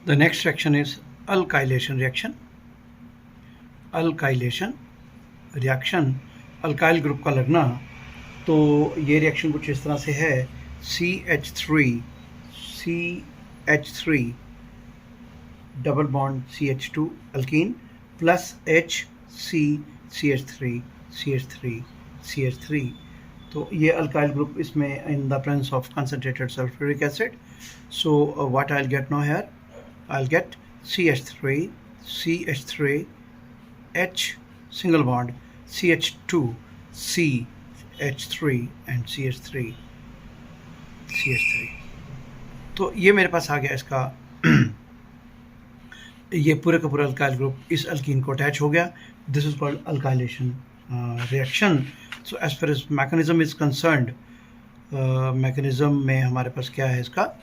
The next reaction is alkylation reaction. Alkylation reaction alkyl group का लगना। तो ये रिएक्शन कुछ इस तरह से है, CH3 double bond CH2 alkyne plus CH3 तो ये अल्काइल ग्रुप इसमें इन the presence of concentrated sulphuric acid. So what I'll get now here, I'll get CH3 H single bond CH2 CH3 and CH3. तो ये मेरे पास आ गया इसका ये पूरे का पूरा अल्काइल ग्रुप इस अल्कीन को अटैच हो गया. This is called alkylation reaction. So as far as mechanism is concerned, mechanism में हमारे पास क्या है इसका,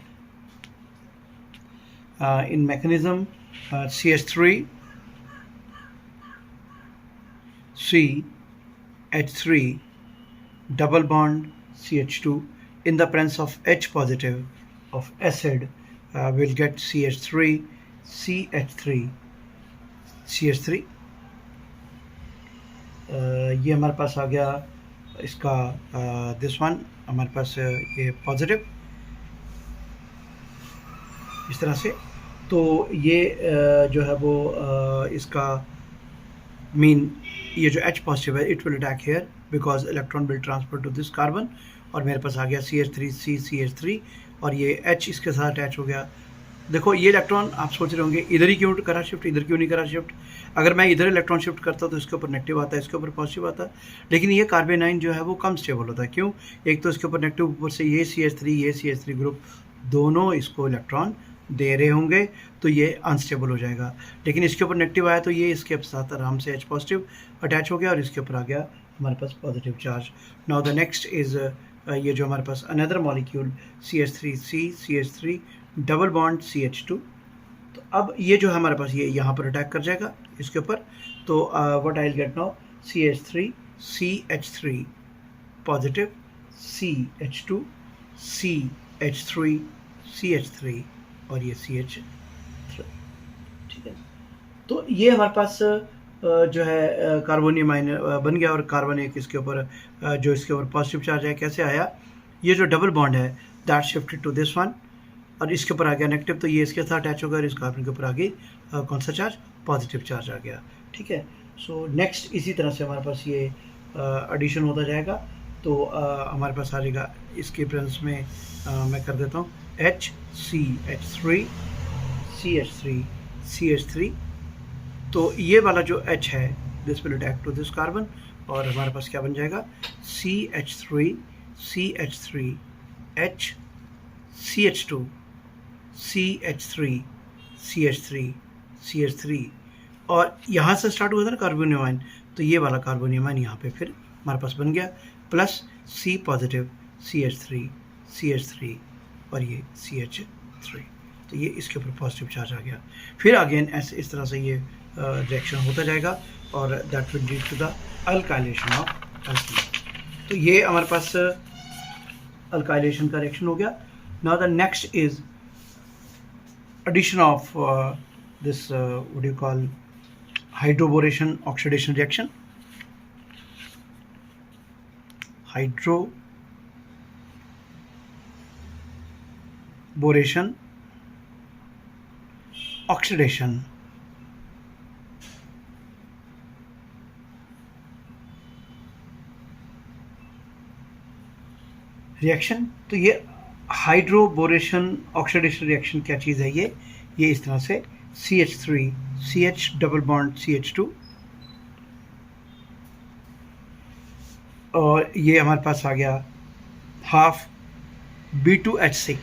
in mechanism CH3 CH3 double bond CH2 in the presence of H positive of acid we'll get CH3 ये हमारे पास आ गया इसका this one हमारे पास ये पॉजिटिव इस तरह से. तो ये जो है वो इसका मीन ये जो H पॉजिटिव है it will attack here because electron will transfer to this carbon और मेरे पास आ गया CH3 और ये H इसके साथ अटैच हो गया. देखो ये इलेक्ट्रॉन आप सोच रहे होंगे इधर ही क्यों करा शिफ्ट, इधर क्यों नहीं करा शिफ्ट. अगर मैं इधर इलेक्ट्रॉन शिफ्ट करता तो इसके ऊपर नेगेटिव आता है, इसके ऊपर पॉजिटिव आता है. लेकिन ये कार्बेनाइन जो है वो कम स्टेबल होता है. क्यों? एक तो इसके ऊपर नेगेटिव, ऊपर से ये CH3 ग्रुप दोनों इसको इलेक्ट्रॉन दे रहे होंगे तो ये अनस्टेबल हो जाएगा. लेकिन इसके ऊपर नेगेटिव आया तो ये इसके साथ आराम से H पॉजिटिव अटैच हो गया और इसके ऊपर आ गया हमारे पास positive charge. Now the next is ये जो हमारे पास another molecule CH3 double bond CH2. तो अब ये जो हमारे पास ये यहाँ पर अटैक कर जाएगा इसके ऊपर. तो what I will get now, CH3 positive CH2 CH3 और ये CH3. ठीक है. तो ये हमारे पास जो है कार्बोनियम आयन बन गया और कार्बन एक इसके ऊपर जो इसके ऊपर पॉजिटिव चार्ज है कैसे आया, ये जो डबल बॉन्ड है that shifted to this one और इसके ऊपर आ गया नेगेटिव तो ये इसके साथ अटैच होगा और इस कार्बन के ऊपर आ गई कौन सा चार्ज, पॉजिटिव चार्ज आ गया. ठीक है. सो नेक्स्ट इसी तरह से हमारे पास ये एडिशन होता जाएगा. तो हमारे पास आ जाएगा इसके प्रेजेंस में मैं कर देता हूँ CH3 तो ये वाला जो H है this will attack to this carbon और हमारे पास क्या बन जाएगा CH3 H CH2 CH3 और यहाँ से स्टार्ट हुआ था ना कार्बोनियम आयन, तो ये वाला कार्बोनियम आयन यहाँ पे फिर हमारे पास बन गया प्लस C पॉजिटिव CH3 और ये CH3. तो ये इसके ऊपर पॉजिटिव चार्ज आ गया. फिर अगेन ऐसे इस तरह से ये रिएक्शन होता जाएगा और that will lead to the alkylation of alkene. तो ये हमारे पास अल्काइलेशन का रिएक्शन हो गया. Now the next is addition of this what do you call hydroboration oxidation reaction. Hydroboration oxidation reaction. तो ये हाइड्रोबोरेशन ऑक्सीडेशन रिएक्शन क्या चीज़ है, ये इस तरह से CH3 CH double bond CH2 और ये हमारे पास आ गया हाफ B2H6.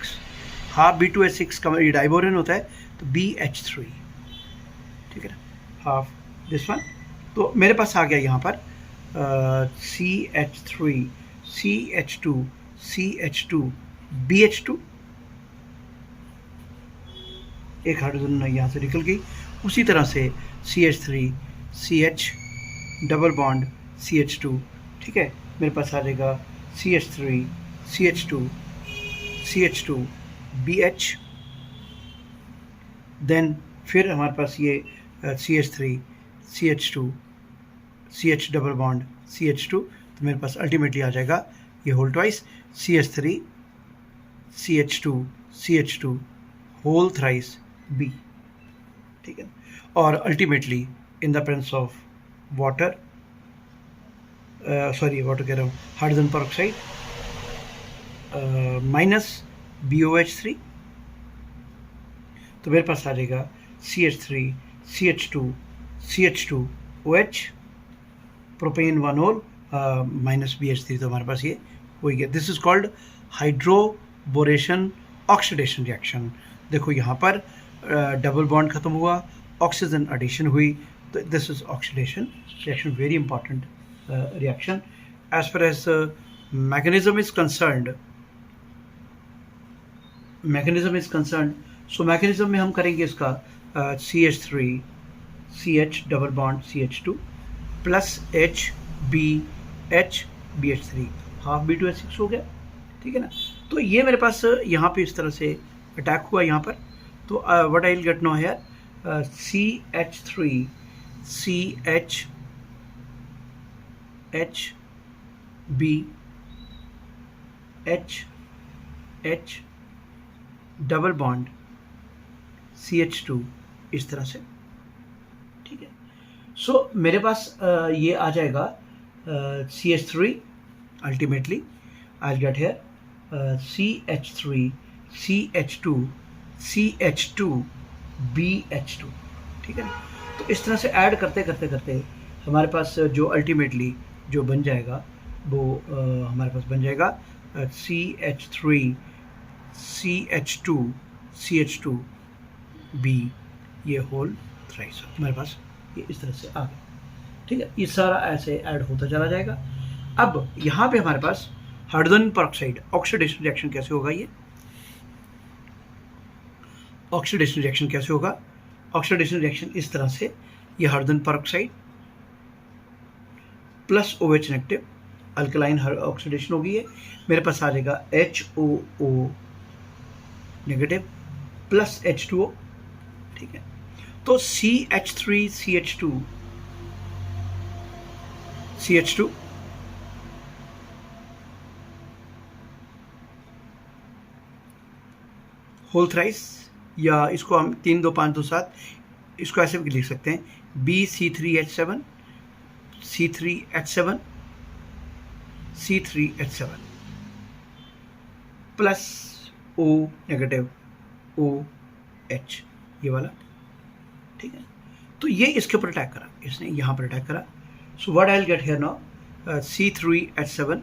हाफ B2H6 का ये डाइबोरेन होता है तो BH3. ठीक है ना, हाफ दिस वन. तो मेरे पास आ गया यहाँ पर CH3 CH2 BH2. एक हाइड्रोजन यहाँ से निकल गई. उसी तरह से CH3 CH double bond CH2. ठीक है, मेरे पास आ जाएगा CH3 CH2 BH देन फिर हमारे पास ये CH3 CH2 CH double bond CH2, तो मेरे पास अल्टीमेटली आ जाएगा ये whole twice CH3 CH2 whole thrice B, ठीक है। और ultimately in the presence of water, sorry water कह रहा हूँ, हाइड्रोजन परऑक्साइड माइनस BOH3, तो मेरे पास आ जाएगा CH3 CH2 OH propane 1 whole minus BH3, तो हमारे पास ये हो गया। This is called hydroboration oxidation reaction. देखो यहाँ पर डबल बॉन्ड खत्म हुआ, ऑक्सीजन एडिशन हुई, तो this is oxidation reaction, very important reaction. As far as mechanism is concerned, so mechanism में हम करेंगे इसका CH3 CH double bond CH2 plus BH3 half B2H6 हो गया, ठीक है ना। तो ये मेरे पास यहाँ पे इस तरह से अटैक हुआ यहाँ पर, तो what I will get now here CH3 CH double bond CH2 इस तरह से, ठीक है। सो मेरे पास ये आ जाएगा CH3, ultimately I gate here CH3 CH2 BH2, ठीक है ना। तो इस तरह से ऐड करते करते हमारे पास जो अल्टीमेटली जो बन जाएगा वो हमारे पास बन जाएगा CH3 CH2 B, ये होल थ्राइस हमारे पास ये इस तरह से आ गया, ठीक है। ये सारा ऐसे ऐड होता चला जाएगा। अब यहाँ पे हमारे पास हाइड्रोजन परऑक्साइड ऑक्सीडेशन रिएक्शन कैसे होगा, ये ऑक्सीडेशन रिएक्शन कैसे होगा, ऑक्सीडेशन रिएक्शन इस तरह से, ये hydrogen peroxide plus OH negative alkaline oxidation होगी, ये मेरे पास आ जाएगा HOO नेगेटिव प्लस H2O, ठीक है। तो CH3 CH2 होल थ्राइस, या इसको हम 3 2 5 2 7 इसको ऐसे भी लिख सकते हैं BC3H7 C3H7 plus O negative OH, ये वाला, ठीक है। तो ये इसके ऊपर अटैक करा, इसने यहाँ पर अटैक करा। So what I will get here now C3H7,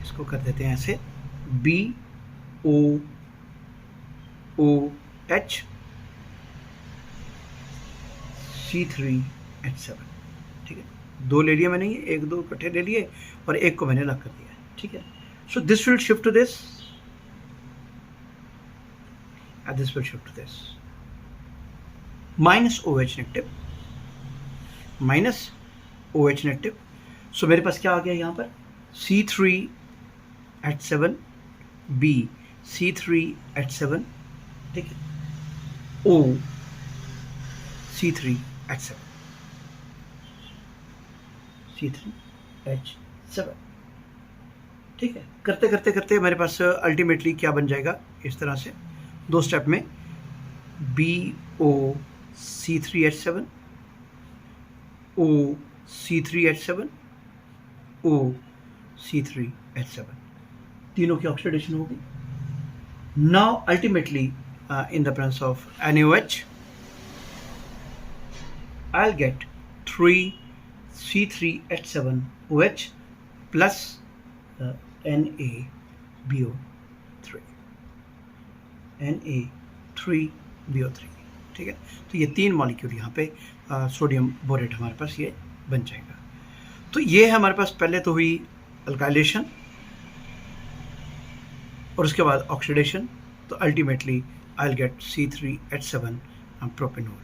इसको कर देते हैं ऐसे BOOH C3H7, ठीक है। 2 ले लिया मैंने, ये 1 2 इकट्ठे ले लिए और एक को मैंने अलग कर दिया, ठीक है। So this will shift to this and this will shift to this minus OH negative, so मेरे पास क्या आ गया यहाँ पर C3H7 B C3H7, ठीक है, O C3H7 ठीक है। करते करते मेरे पास अल्टीमेटली क्या बन जाएगा इस तरह से, 2 स्टेप में BO C3H7 O C3H7 O C3H7, तीनों की ऑक्सीडेशन होगी। Now ultimately in the presence of NaOH I'll get 3 C3H7 OH plus Na3BO3, ठीक है। तो ये 3 मॉलिक्यूल यहाँ पे सोडियम बोरेट हमारे पास ये बन जाएगा। तो ये है हमारे पास पहले तो हुई अल्काइलेशन और उसके बाद ऑक्सीडेशन, तो ultimately I will gate C3H7 propanol,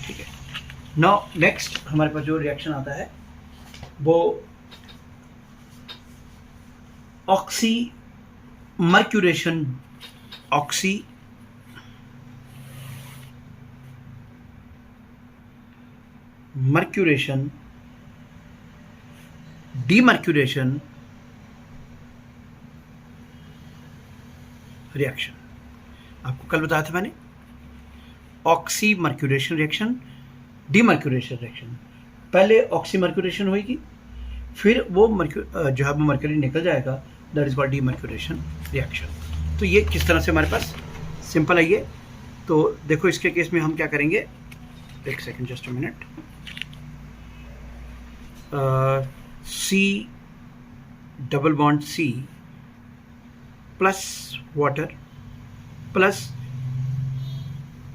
ठीक है। नाउ नेक्स्ट हमारे पास जो रिएक्शन आता है वो mercuration oxy, mercuration, demercuration reaction. आपको कल बताया था मैंने, oxy mercuration reaction, demercuration reaction. पहले ऑक्सी मर्क्यूरेशन होगी, फिर वो जो है वो मर्क्यूरी निकल जाएगा, that is called demercuration reaction. तो ये किस तरह से हमारे पास सिंपल है ये। तो देखो इसके केस में हम क्या करेंगे, एक second, just a minute. C double bond C plus water plus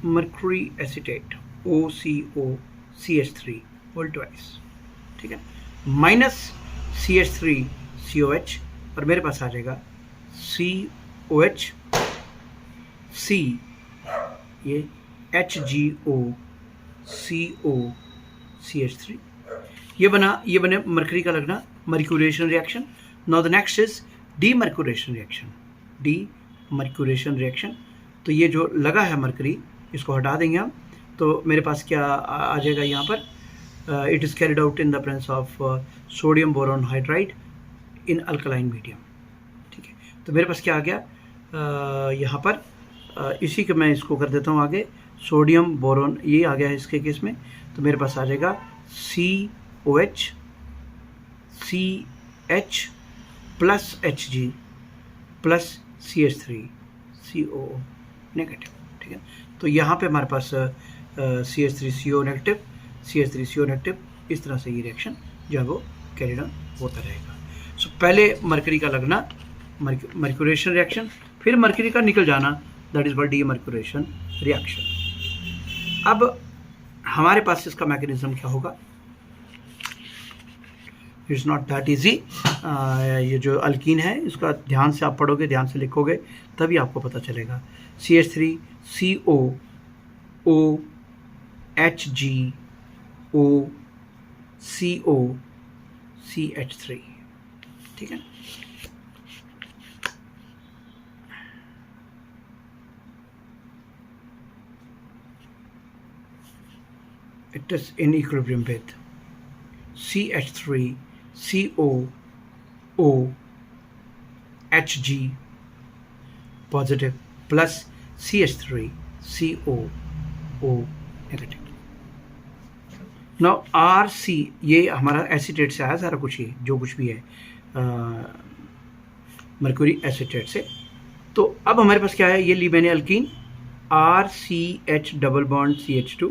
mercury acetate OCO CH3 whole twice, ठीक है, माइनस CH3 COH, और मेरे पास आ जाएगा COH C, ये HGO CO CH3, ये बने मरकरी का लगना, mercuration reaction. Now the next is demercuration reaction, demercuration reaction. तो ये जो लगा है मरकरी, इसको हटा देंगे हम, तो मेरे पास क्या आ जाएगा यहाँ पर, it is carried out in the presence of sodium boron hydride in alkaline medium, ठीक है। तो मेरे पास क्या आ गया यहाँ पर, इसी के मैं इसको कर देता हूँ आगे, सोडियम बोरॉन ये आ गया है इसके केस में। तो मेरे पास आ जाएगा COH CH plus HG plus CH3 COO negative, ठीक है। तो यहाँ पे हमारे पास CH3CO नेगेटिव, CH3CO नेगेटिव, इस तरह से ये रिएक्शन जो है वो कैरिड ऑन होता रहेगा। सो पहले मरकरी का लगना, मर्क्यूरेशन रिएक्शन, फिर मरकरी का निकल जाना, that is called demercuration reaction. अब हमारे पास इसका मैकेनिज्म क्या होगा, इट्स नॉट दैट इजी। ये जो अल्कीन है इसका ध्यान से आप पढ़ोगे, ध्यान से लिखोगे, तभी आपको पता चलेगा। CH3CO O HGO CO CH3, ठीक है। It is in equilibrium with CH3COO HG positive plus CH3COO negative. Now RC, ये हमारा एसीटेट से आया सारा कुछ, ये जो कुछ भी है मर्क्यूरी एसीटेट से। तो अब हमारे पास क्या है, ये ली मैंने alkyne, RCH double bond CH2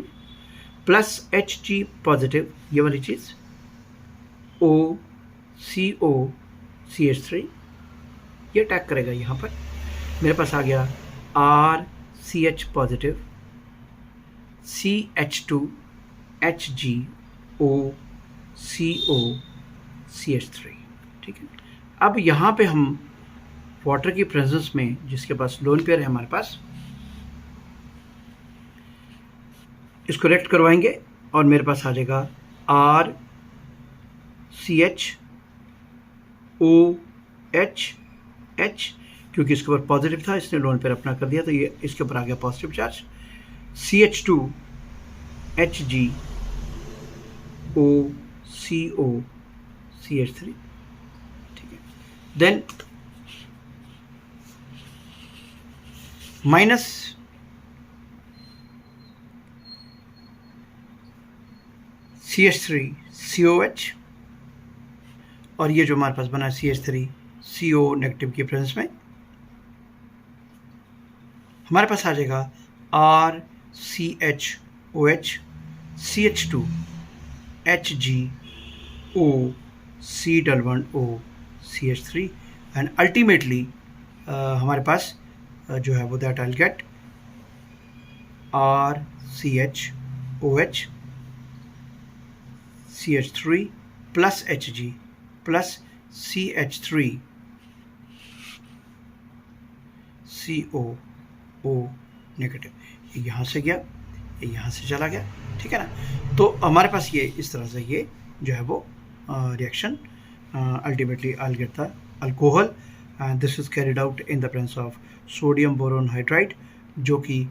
plus HG positive, ये वाली चीज़, OCO CH3, ये अटैक करेगा यहाँ पर। मेरे पास आ गया RCH positive CH2 HGO CO CH3, ठीक है। अब यहाँ पे हम वाटर की प्रेजेंस में, जिसके पास लोन पेयर है हमारे पास, इसको रिएक्ट करवाएंगे और मेरे पास आ जाएगा RCH OH H, क्योंकि इसके ऊपर पॉजिटिव था इसने लोन पेयर अपना कर दिया, तो ये इसके ऊपर आ गया positive charge, CH2 HG OCO CH3, ठीक है। देन माइनस CH3 COH, और ये जो हमारे पास बना CH3 CO नेगेटिव की प्रेजेंस में, हमारे पास आ जाएगा RCH OH CH2 HG O C double bond O CH3, and ultimately हमारे पास जो है वो that I will gate RCH OH CH3 plus HG plus CH3 COO negative. ये यहाँ से गया, ये यहाँ से चला गया, ठीक है ना। तो हमारे पास ये इस तरह से ये जो है वो reaction ultimately I will get the alcohol and this is carried out in the presence of sodium boron hydride, जो कि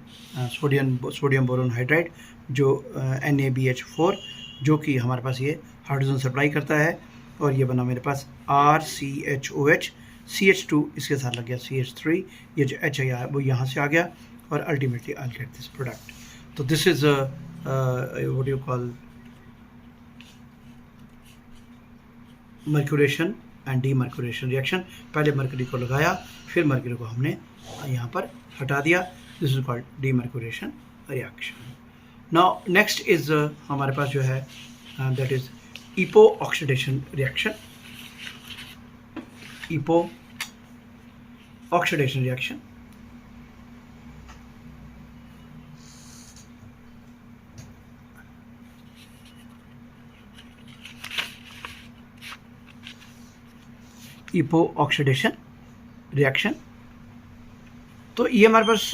सोडियम बोरोन हाइड्राइड जो NaBH4, जो कि हमारे पास ये हाइड्रोजन सप्लाई करता है, और ये बना मेरे पास RCHOH, CH2 इसके साथ लग गया CH3, ये जो H है वो यहाँ से आ गया, और ultimately I get this product. तो this is what you call mercuration and demercuration reaction. पहले मर्करी को लगाया, फिर मर्करी को हमने यहाँ पर हटा दिया. This is called demercuration reaction. Now next is हमारे पास जो है that is epoxidation reaction. Epoxidation reaction. Epoxidation reaction. तो ये हमारे पास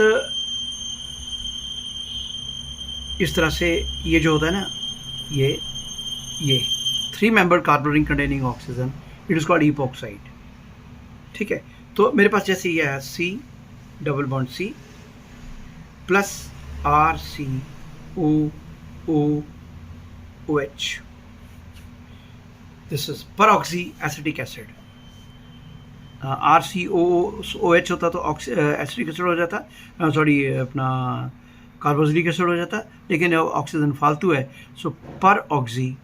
इस तरह से ये जो होता है ना, ये 3 membered carbon ring containing oxygen, it is called epoxide. ठीक है. तो मेरे पास जैसे ये है C double bond C plus RCOOH. This is peroxy acetic acid. RCOOH होता तो एसिटिक एसिड हो जाता, सॉरी अपना कार्बोक्सिलिक एसिड हो जाता, लेकिन ऑक्सीजन फालतू है, सो पर ऑक्सी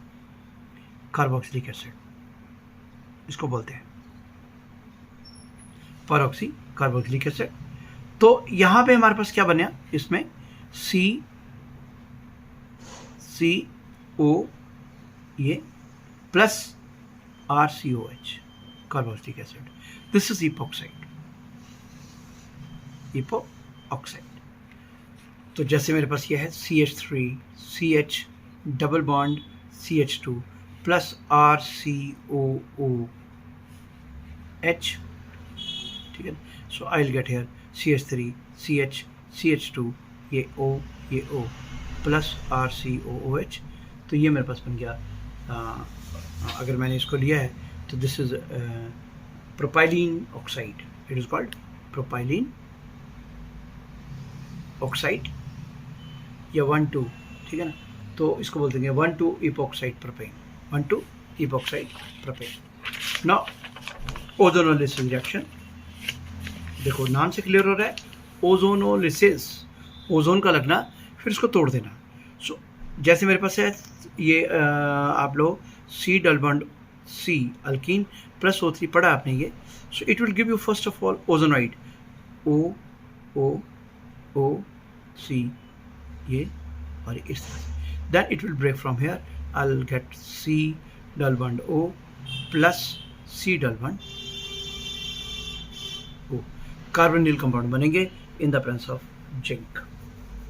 कार्बोक्सिलिक एसिड इसको बोलते हैं, पर ऑक्सी कार्बोक्सिलिक एसिड. तो यहाँ पे हमारे पास क्या बना इसमें CO ये plus RCOH carboxylic acid. This is epoxide. Epoxide. तो जैसे मेरे पास ये है CH3 CH double bond CH2 plus RCOOH. ठीक है. So I will get here CH3 CH CH2 ये O प्लस RCOOH. तो ये मेरे पास बन गया. अगर मैंने इसको लिया है तो this is propylene oxide. It is called propylene oxide या 1,2. ठीक है ना. तो इसको बोलते हैं 1,2 epoxide propane. 1,2 epoxide propane. Now ozonolysis reaction. देखो नाम से क्लियर हो रहा है, ओजोनोलिसिस, ओजोन का लगना, फिर इसको तोड़ देना. सो जैसे मेरे पास है ये आप लोग C double bond C alkene plus O3 पढ़ा आपने ये. So it will give you first of all ozonide O C ये, और इस तरह से. Then it will break from here. I will get C double bond O plus C double bond O. Carbonyl compound बनेंगे in the presence of zinc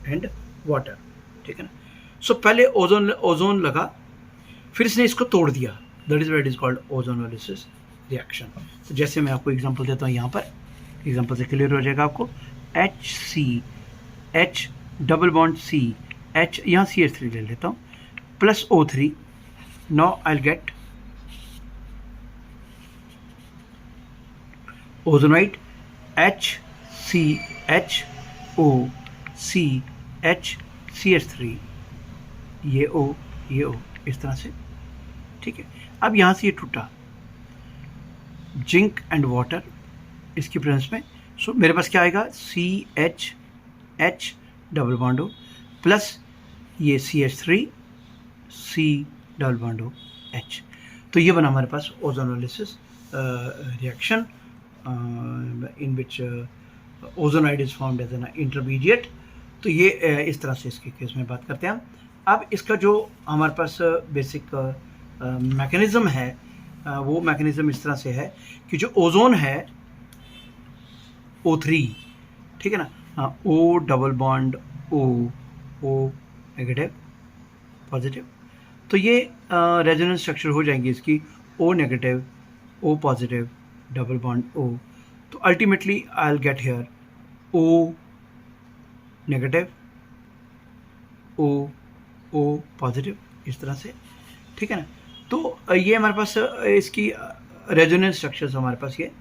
and water. ठीक है ना. सो पहले ओजोन लगा, फिर इसने इसको तोड़ दिया. That is what it is called ozonolysis reaction. तो जैसे मैं आपको एग्जांपल देता हूँ, यहाँ पर एग्जांपल से क्लियर हो जाएगा आपको. H double bond C H, यहाँ CH3 ले लेता हूँ, plus O3. Now I will gate ozonide HCHOCH ये O इस तरह से. ठीक है. अब यहाँ से ये टूटा जिंक एंड वाटर इसकी प्रेजेंस में. सो मेरे पास क्या आएगा CHH double bond O plus ये CH3 C double bond OH. तो ये बना हमारे पास ozonolysis reaction in which ozonide is formed as an intermediate. तो ये इस तरह से इसके केस में बात करते हैं हम. अब इसका जो हमारे पास बेसिक मैकेनिज़्म है, वो मैकेनिज़्म इस तरह से है कि जो ओजोन है O3, ठीक है ना, O double bond O negative positive. तो ये रेजोनेंस स्ट्रक्चर हो जाएंगी इसकी O negative O positive double bond O. तो ultimately I will get here O negative O positive इस तरह से. ठीक है ना. तो ये हमारे पास इसकी रेजोनेंस स्ट्रक्चर्स हमारे पास ये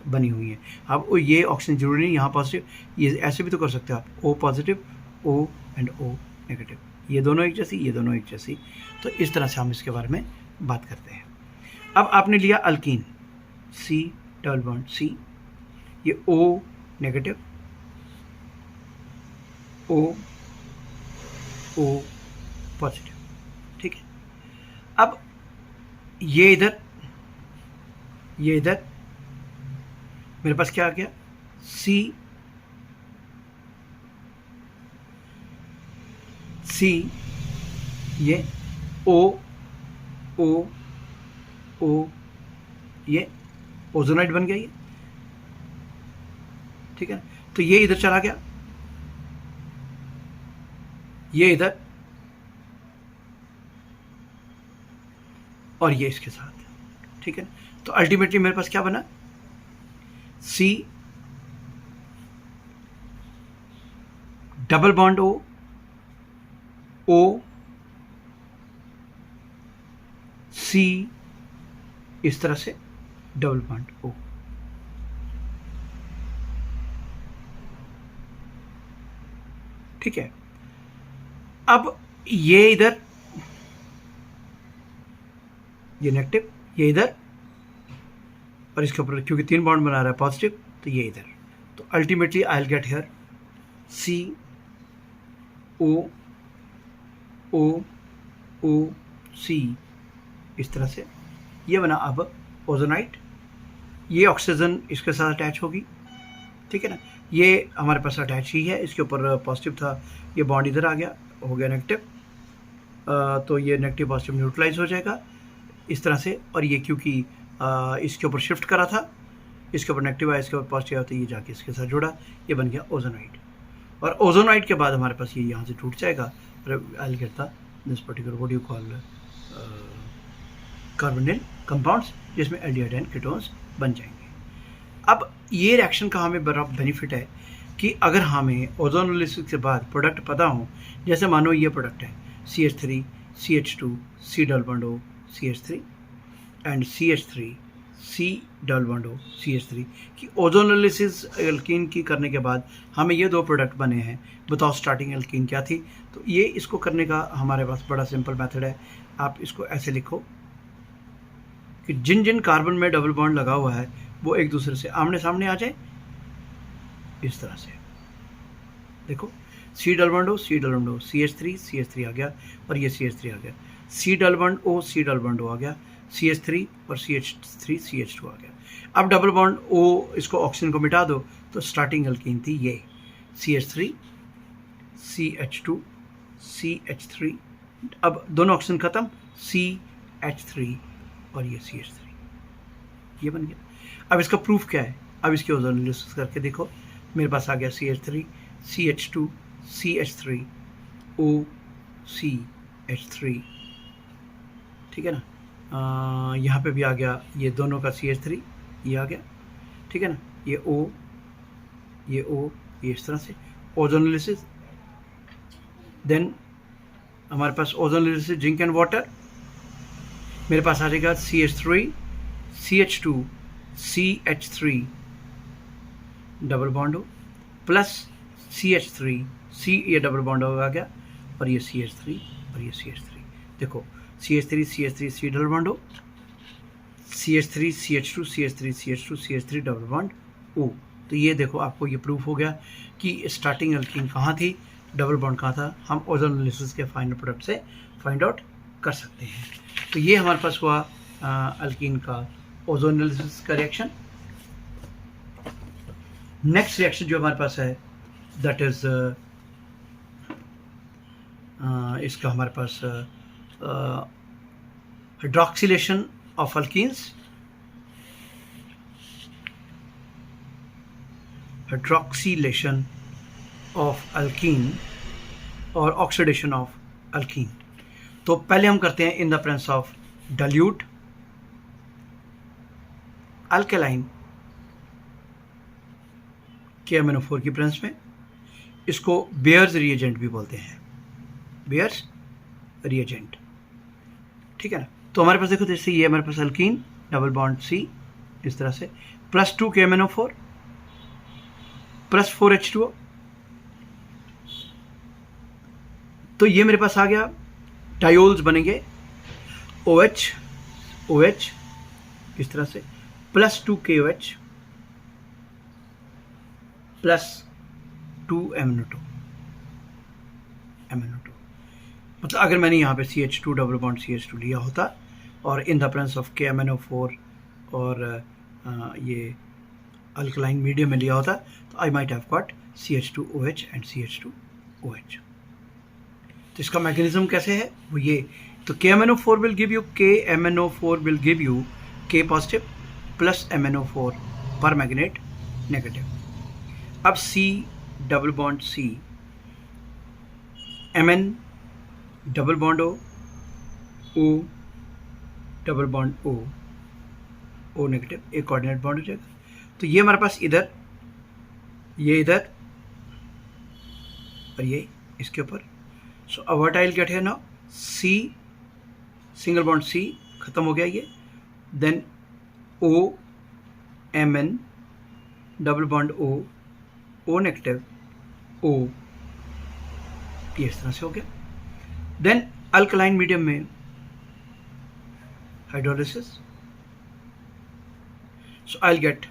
बनी हुई हैं। अब ये ऑक्सीजन जरूरी नहीं यहाँ पॉजिटिव, ये ऐसे भी तो कर सकते हो आप, O positive O and O negative, ये दोनों एक जैसी, ये दोनों एक जैसी। तो इस तरह से हम इसके बारे में बात करते हैं। अब आपने लिया alkyne, C double bond C, ये O नेगेटिव, O पॉजिटिव, ठीक है। अब ये इधर मेरे पास क्या आ गया, C ये O ये ओजोनाइड बन गया ये, ठीक है। तो ये इधर चला गया, ये इधर, और ये इसके साथ, ठीक है। तो अल्टीमेटली मेरे पास क्या बना, C double bond O C इस तरह से डबल बॉन्ड O, ठीक है। अब ये इधर, ये नेगेटिव, ये इधर, और इसके ऊपर क्योंकि 3 बॉन्ड बना रहा है पॉजिटिव, तो ये इधर। तो ultimately I will get here C O C इस तरह से, ये बना अब ओजोनाइट। ये ऑक्सीजन इसके साथ अटैच होगी, ठीक है ना। ये हमारे पास अटैच ही है, इसके ऊपर पॉजिटिव था, ये बॉन्ड इधर आ गया, हो गया नेगेटिव, तो ये नेगेटिव पॉजिटिव न्यूट्रलाइज हो जाएगा इस तरह से। और ये क्योंकि इसके ऊपर शिफ्ट करा था, इसके ऊपर नेगेटिव आया, इसके ऊपर पॉजिटिव आया, तो ये जाके इसके साथ जुड़ा, ये बन गया ओजोनाइट। और ओजोनाइट के बाद हमारे पास ये यहाँ से टूट जाएगा, आई will get this particular what you call carbonyl compounds, जिसमें एल्डिहाइड एंड कीटोन्स बन जाएंगे। अब ये रिएक्शन का हमें बड़ा बेनिफिट है कि अगर हमें ओजोनोलिसिस के बाद प्रोडक्ट पता हो, जैसे मानो ये प्रोडक्ट है CH3 CH2 C double bond O CH3 and CH3 C double bond O CH3 की ओजोनोलिसिस एल्कीन की करने के बाद हमें ये 2 प्रोडक्ट बने हैं। बताओ स्टार्टिंग एल्कीन क्या थी। तो ये इसको करने का हमारे पास बड़ा सिंपल मेथड है। आप इसको ऐसे लिखो कि जिन जिन कार्बन में डबल बॉन्ड लगा हुआ है वो एक दूसरे से आमने सामने आ जाए, इस तरह से देखो, C double bond O C double bond O CH3 आ गया, और ये CH3 आ गया, C double bond O C double bond O आ गया, CH3 और CH3 CH2 आ गया। अब डबल बॉन्ड O, इसको ऑक्सीजन को मिटा दो, तो स्टार्टिंग एल्कीन थी ये CH3 CH2 CH3, अब दोनों ऑक्सीजन खत्म, CH3 और ये CH3, ये बन गया। अब इसका प्रूफ क्या है, अब इसके ओजोनोलिसिस करके देखो, मेरे पास आ गया CH3 CH2 CH3 O CH3, ठीक है ना। यहाँ पे भी आ गया, ये दोनों का CH3 ये आ गया, ठीक है ना। ये O ये इस तरह से ओजोनोलिसिस। देन हमारे पास ओजोनोलिसिस जिंक एंड वाटर, मेरे पास आ जाएगा CH3 CH2 CH3 double bond हो प्लस CH3 C, ये डबल बॉन्ड हो आ गया, और ये CH3 और ये CH3। देखो CH3 CH3 C double bond हो, CH3 CH2 CH3 CH2 CH3 double bond O। तो ये देखो आपको ये प्रूफ हो गया कि स्टार्टिंग एल्कीन कहाँ थी, डबल बॉन्ड कहाँ था, हम ओजोनोलिसिस के फाइनल प्रोडक्ट से फाइंड आउट कर सकते हैं। तो ये हमारे पास हुआ एल्कीन का ओजोनोलिसिस का रिएक्शन। नेक्स्ट रिएक्शन जो हमारे पास है दैट इज इसका हमारे पास hydroxylation of alkenes, hydroxylation of alkene और ऑक्सीडेशन ऑफ अल्कीन। तो पहले हम करते हैं in the presence of dilute alkaline KMnO4 की प्रेजेंस में। इसको बेयर्स रिएजेंट भी बोलते हैं, बेयर्स रिएजेंट, ठीक है ना। तो हमारे पास देखो, जैसे ये हमारे पास अल्कीन डबल बॉन्ड C इस तरह से, +2 KMnO4 +4 H2O। तो ये मेरे पास आ गया, डायोल्स बनेंगे OH OH इस तरह से, +2 KOH +2 MnO2 मतलब अगर मैंने यहाँ पे CH2 डबल बॉन्ड CH2 लिया होता और इन द प्रेजेंस ऑफ KMnO4 और ये अल्कलाइन मीडियम में लिया होता तो I might have got CH2OH and CH2OH। तो इसका मैकेनिज्म कैसे है वो ये, तो KMnO4 will give you K positive plus MnO4 पर मैग्नेट नेगेटिव। अब C double bond C, Mn double bond O double bond O negative, एक कोऑर्डिनेट बॉन्ड हो जाएगा। तो ये हमारे पास इधर, ये इधर और ये इसके ऊपर। सो अब what I will get here now, C single bond C खत्म हो गया ये, then O Mn double bond O negative O, ये इस तरह से हो गया। देन अल्कलाइन मीडियम में hydrolysis, so I will get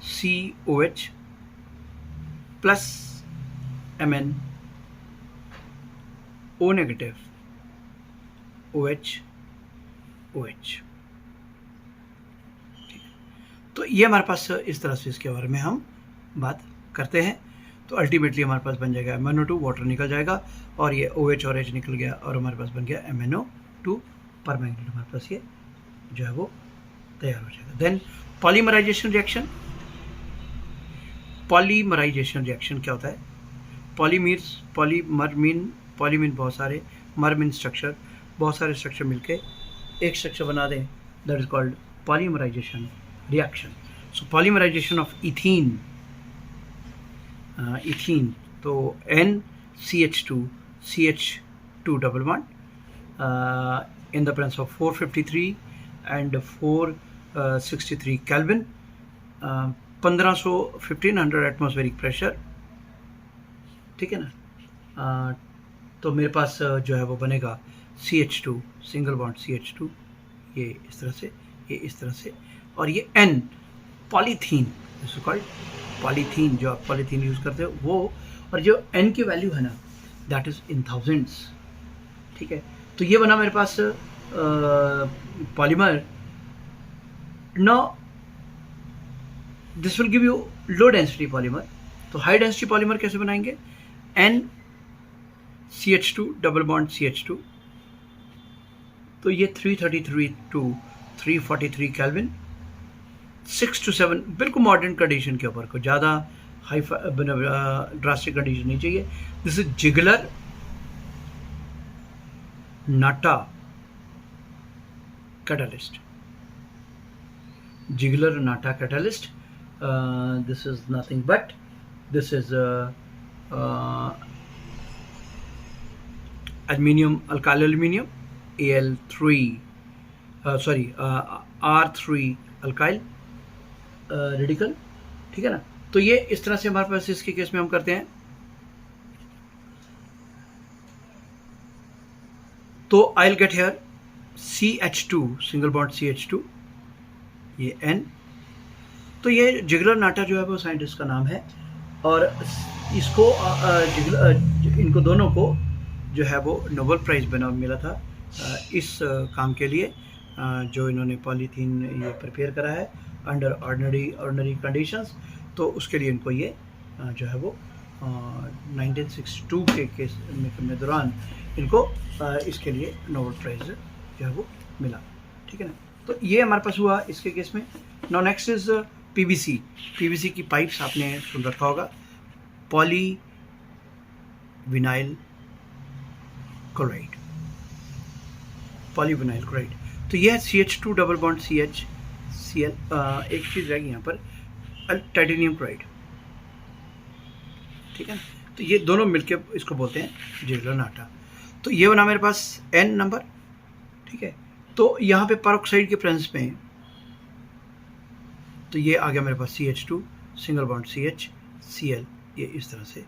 COH plus Mn O negative OH। तो ये हमारे पास इस तरह से इसके बारे में हम बात करते हैं। तो अल्टीमेटली हमारे पास बन जाएगा MnO2, वाटर निकल जाएगा और ये OH और H निकल गया और हमारे पास बन गया MnO2 पर मैग्नेट। हमारे पास ये जो है वो तैयार हो जाएगा। देन पॉलीमराइजेशन रिएक्शन क्या होता है? पॉली मीन बहुत सारे, मर मीन स्ट्रक्चर, बहुत सारे स्ट्रक्चर मिलके एक स्ट्रक्चर बना दें, that is called polymerization reaction. So polymerization of ethene, तो NCH2 double bond in the presence of 453 and 463 Kelvin, 1500 atmospheric pressure, ठीक है ना। तो मेरे पास जो है वो बनेगा CH2 सिंगल बॉन्ड CH2, ये इस तरह से, ये इस तरह से, और ये N पॉलीथीन, पॉलीथीन जो आप पॉलीथीन यूज़ करते हो वो, और जो N की वैल्यू है ना दैट इज़ इन थाउजेंड्स, ठीक है। तो ये बना मेरे पास polymer. Now this will give you low density polymer. तो हाई डेंसिटी पॉलीमर कैसे बनाएंगे? NCH2 डबल बॉन्ड CH2, तो ये 333 to 343 केल्विन, 6 to 7, बिल्कुल मॉडर्न कंडीशन के ऊपर, को ज़्यादा हाई ड्रास्टिक कंडीशन नहीं चाहिए। This is Ziggler NATA catalyst, Ziegler Natta catalyst. This is nothing but, this is aluminium, alkyl aluminium, R3 alkyl radical, ठीक है ना। तो ये इस तरह से हमारे पास इसके केस में हम करते हैं। तो आई will get here CH2 single bond CH2, ये N। तो ये जिगलर नाटा जो है वो साइंटिस्ट का नाम है, और इसको इनको दोनों को जो है वो नोबेल प्राइज़ मिला था इस काम के लिए, जो इन्होंने पॉलीथीन ये प्रिपेयर करा है अंडर ऑर्डिनरी कंडीशंस। तो उसके लिए इनको ये जो है वो 1962 के केस में दौरान इनको इसके लिए नोबेल प्राइज़ जो है वो मिला, ठीक है ना। तो ये हमारे पास हुआ इसके केस में। नाउ नेक्स्ट इज पीवीसी की पाइप्स आपने सुन रखा होगा, पॉली विनाइल क्लोराइड। तो यह CH2 double bond CH Cl, एक चीज़ रहेगी यहाँ पर, टाइटेनियम क्लोराइड, ठीक है। तो ये दोनों मिलके इसको बोलते हैं जिगलर नाटा। तो ये बना मेरे पास N नंबर, ठीक है। तो तो यहाँ पे पेरोक्साइड के प्रेजेंस में तो ये आ गया मेरे पास CH2 single bond CH Cl, ये इस तरह से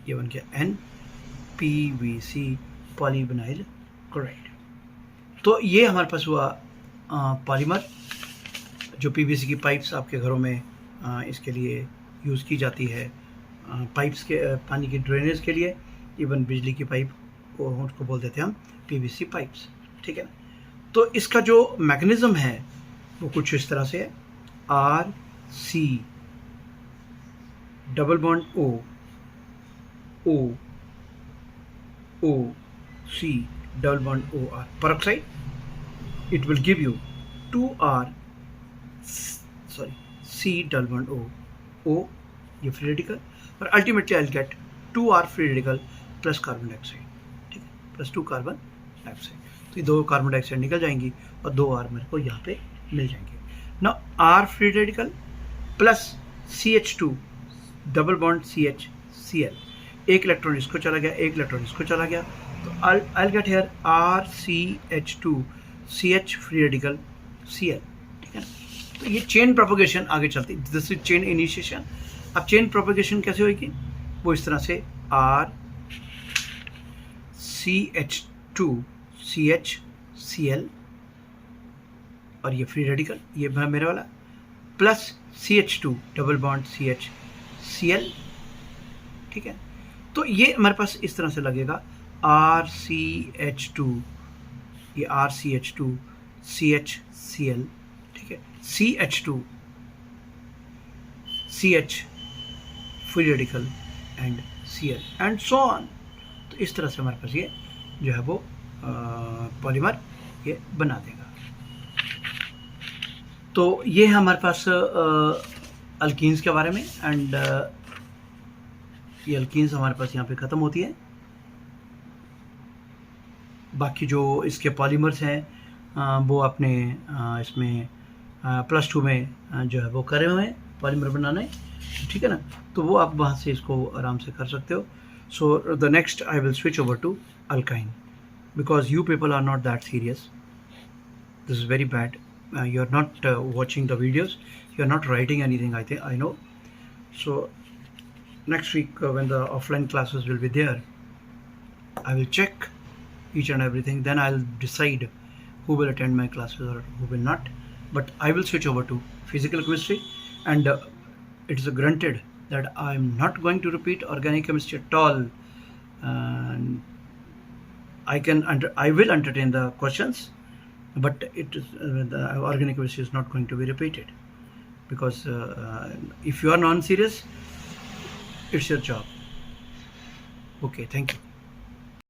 ये बन गया NPVC पॉलीविनाइल क्लोराइड। तो ये हमारे पास हुआ पॉलीमर जो PVC की पाइप्स आपके घरों में इसके लिए यूज़ की जाती है, पाइप्स के पानी की ड्रेनेज के लिए, इवन बिजली की पाइप को उसको बोल देते हैं हम PVC पाइप्स, ठीक है ना। तो इसका जो मैकेनिज़्म है वो कुछ इस तरह से है, RC double bond O C double bond OR peroxide, it will give you 2R C double bond O ये फ्री रेडिकल, और ultimately I will gate 2R free radical plus carbon dioxide, ठीक है, प्लस 2 कार्बन डाइऑक्साइड। तो ये 2 carbon dioxide निकल जाएंगी और 2 R मेरे को यहाँ पे मिल जाएंगे ना। R free radical plus CH2 double bond CH Cl, एक इलेक्ट्रॉन इसको चला गया, एक इलेक्ट्रॉन इसको चला गया, तो I'll get here RCH2 CH free radical Cl, ठीक है ना। तो ये चेन प्रोपगेशन आगे चलती है, दिस इज चेन इनिशिएशन। अब चेन प्रोपगेशन कैसे होगी, वो इस तरह से RCH2 CH Cl और ये फ्री रेडिकल ये मेरे वाला plus CH2 double bond CH Cl, ठीक है। तो ये हमारे पास इस तरह से लगेगा RCH2, ये RCH2 CH Cl, ठीक है, CH2 CH free radical and Cl and so on. तो इस तरह से हमारे पास ये जो है वो पॉलीमर ये बना देगा। तो ये है हमारे पास अल्कीन्स के बारे में, एंड ये अल्कीन्स हमारे पास यहाँ पे ख़त्म होती है। बाकी जो इसके पॉलीमर्स हैं वो अपने इसमें +2 में जो है वो करे हुए हैं पॉलीमर बनाने, ठीक है ना। तो वो आप वहाँ से इसको आराम से कर सकते हो। So the next I will switch over to alkyne because you people are not that serious, this is very bad, you are not watching the videos, you are not writing anything, I know. So next week when the offline classes will be there, I will check each and everything, then I'll decide who will attend my classes or who will not. But I will switch over to physical chemistry, and it is granted that I am not going to repeat organic chemistry at all, and I will entertain the questions, but it is the organic chemistry is not going to be repeated because if you are non-serious, it's your job. Okay, thank you.